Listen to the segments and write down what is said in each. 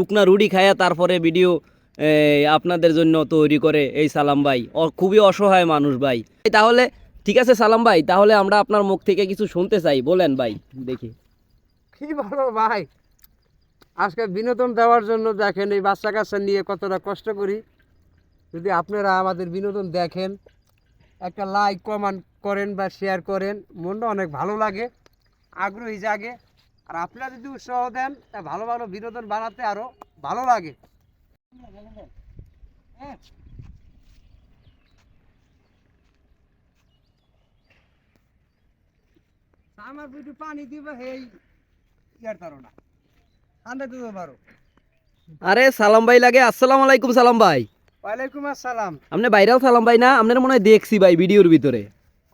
শুকনা রুটি খায়া তারপরে ভিডিও আপনাদের জন্য তৈরি করে এই সালাম ভাই খুবই অসহায় মানুষ ভাই। তাহলে ঠিক আছে সালাম ভাই, তাহলে আমরা আপনার মুখ থেকে কিছু শুনতে চাই, বলেন ভাই দেখি। কি বলো ভাই, আজকে বিনোদন দেওয়ার জন্য দেখেন এই বাচ্চা কাচ্চা নিয়ে কতটা কষ্ট করি। যদি আপনারা আমাদের বিনোদন দেখেন, একটা লাইক কমেন্ট করেন বা শেয়ার করেন, মনটা অনেক ভালো লাগে, আগ্রহী জাগে। আর আপনারা যদি উৎসাহ দেন তা ভালো ভালো বিনোদন বানাতে আরও ভালো লাগে। আমার বুঝি পানি দিবে এই ইয়ার তারো না, ঠান্ডা দিতে পারো। আরে সালাম ভাই লাগে। আসসালামু আলাইকুম সালাম ভাই। ওয়ালাইকুম আসসালাম। আপনি বাইরেও সালাম ভাই না? আপনার মনে হয় দেখছি ভাই ভিডিওর ভিতরে।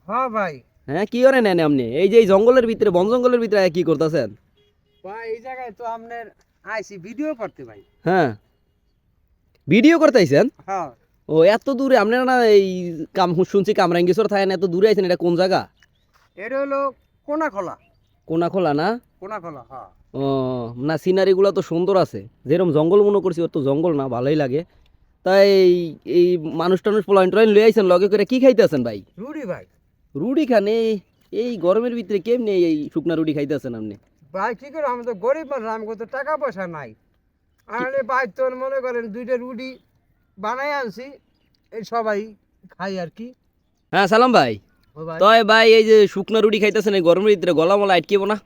হ্যাঁ ভাই। হ্যাঁ, কি করে নেন আপনি এই যে এই জঙ্গলের ভিতরে, বন জঙ্গলের ভিতরে কি করতেছেন ভাই এই জায়গায় তো আপনার আইসি ভিডিও করতে ভাই। হ্যাঁ, ভিডিও করতেছেন? হ্যাঁ। ও এত দূরে আপনারা না এই শুনছি কামরাঙ্গীশ্বর থাকেন, এত দূরে আইছেন, এটা কোন জায়গা? এটা হলো কোনাখোলা। কোনাখোলা না? কোনাখোলা, হ্যাঁ। ও না, সিনারিগুলো তো সুন্দর আছে, যেরকম জঙ্গল মনে করছি ওর তো জঙ্গল না, ভালোই লাগে। তাই এই মানুষ টানুষ পোলাইন টোলাইন লই আইছেন লগে করে, কি খাইতেছেন ভাই? রুডি ভাই। রুটি খান এই গরমের ভিতরে কেমনি এই শুকনা রুটি খাইতেছেন আপনি? ভাই কি করে, আমি তো গরিব মানুষ, আমি তো টাকা পয়সা নাই। আরে ভাই তোর মনে করেন দুইটা রুটি বানাই আনছি, এই সবাই খাই আর কি। হ্যাঁ সালাম ভাই। ও ভাই। তয় ভাই এই যে শুকনা রুটি খাইতেছেন এই গরমের ভিতরে, গলা মলা আটকিব না?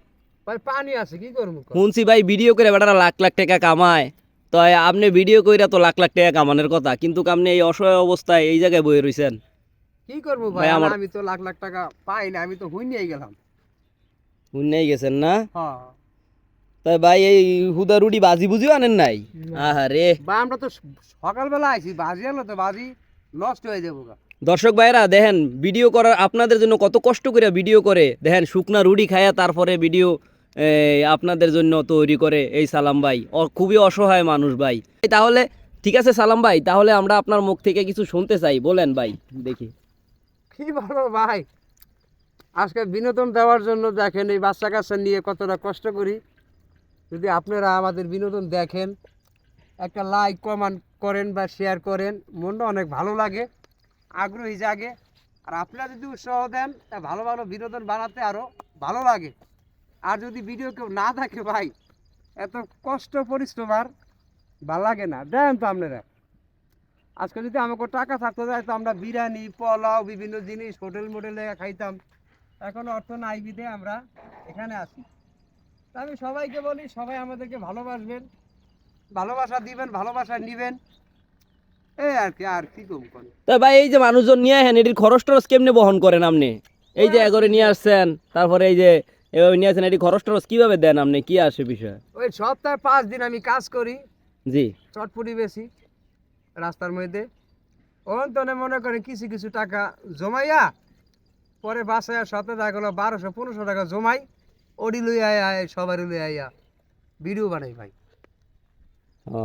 ভাই পানি আছে, কি করবো? শুনছি ভাই ভিডিও করে বেটারা লাখ লাখ টাকা কামায়, তয় আপনি ভিডিও কইরা তো লাখ লাখ টাকা কামানোর কথা, কিন্তু আপনি এই অসহায় অবস্থায় এই জায়গায় বয়ে রইছেন। কি করবো ভাই, ভাই আমার আমি তো লাখ লাখ টাকা পাই না, আমি তো হুই নিয়ে গেলাম। শুনেই গেছেন না? হ্যাঁ তাই ভাই এই হুদা রুটি বাজি বুঝিও আনেন নাই? আহারে ভাই, আমরা তো সকালবেলা আইছি, বাজি আনলো তো বাজি নষ্ট হয়ে যাবো গা। দর্শক ভাইরা দেখেন, ভিডিও করার আপনাদের জন্য কত কষ্ট করে ভিডিও করে, দেখেন শুকনা রুটি খায়া তারপরে ভিডিও আপনাদের জন্য তৈরি করে এই সালাম ভাই খুবই অসহায় মানুষ ভাই। তাহলে ঠিক আছে সালাম ভাই, তাহলে আমরা আপনার মুখ থেকে কিছু শুনতে চাই, বলেন ভাই দেখি। কি বলো ভাই, আজকে বিনোদন দেওয়ার জন্য দেখেন এই বাচ্চা কাচ্চা নিয়ে কতটা কষ্ট করি। যদি আপনারা আমাদের বিনোদন দেখেন, একটা লাইক কমেন্ট করেন বা শেয়ার করেন, মনটা অনেক ভালো লাগে, আগ্রহী জাগে। আর আপনারা যদি উৎসাহ দেন তা ভালো ভালো বিনোদন বানাতে আরও ভালো লাগে। আর যদি ভিডিও কেউ না থাকে ভাই, এত কষ্ট পরিশ্রম আর ভালো লাগে না। দেন তো আপনারা, আজকে যদি আমাকে টাকা থাকতে যায় তো আমরা বিরিয়ানি পোলাও বিভিন্ন জিনিস হোটেল মোটেলে খাইতাম। এখন অর্থ নাই বিধে আমরা এখানে আসি। তা আমি সবাইকে বলি, সবাই আমাদেরকে ভালোবাসবেন, ভালোবাসা দিবেন, ভালোবাসা নিবেন, এই আর কি। আর কি কম করেন। তা ভাই এই যে মানুষজন নিয়ে আসেন, এটির খরচ টরচ কেমনে বহন করেন আপনি? এই যে এগরে নিয়ে আসছেন, তারপরে এই যে এভাবে নিয়ে আসছেন, এটি খরচ টরচ কিভাবে দেন আপনি, কি আসে বিষয়? ওই সপ্তাহে 5 দিন আমি কাজ করি, জি। চটপটি বেশি রাস্তার মধ্যে। অন্তনে মনে করেন কিছু কিছু টাকা জমাইয়া পরে বাসায় সপ্তাহে দেখা গেলো 1200-1500 টাকা জমাই, ওডি লই আয় সবাই লই আইয়া ভিডিও বানাই ভাই। ও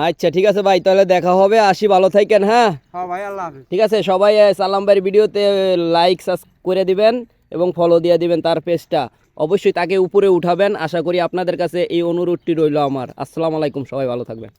আচ্ছা ঠিক আছে ভাই, তাহলে দেখা হবে, আসি, ভালো থাকেন। হ্যাঁ হ্যাঁ ভাই, আল্লাহ হাফেজ। ঠিক আছে, সবাই সালাম ভাইয়ের ভিডিওতে লাইক সাবস্ক্রাইব করে দিবেন এবং ফলো দিয়ে দিবেন তার পেজটা, অবশ্যই তাকে উপরে উঠাবেন। আশা করি আপনাদের কাছে এই অনুরোধটি রইল আমার। আসসালামু আলাইকুম, সবাই ভালো থাকবেন।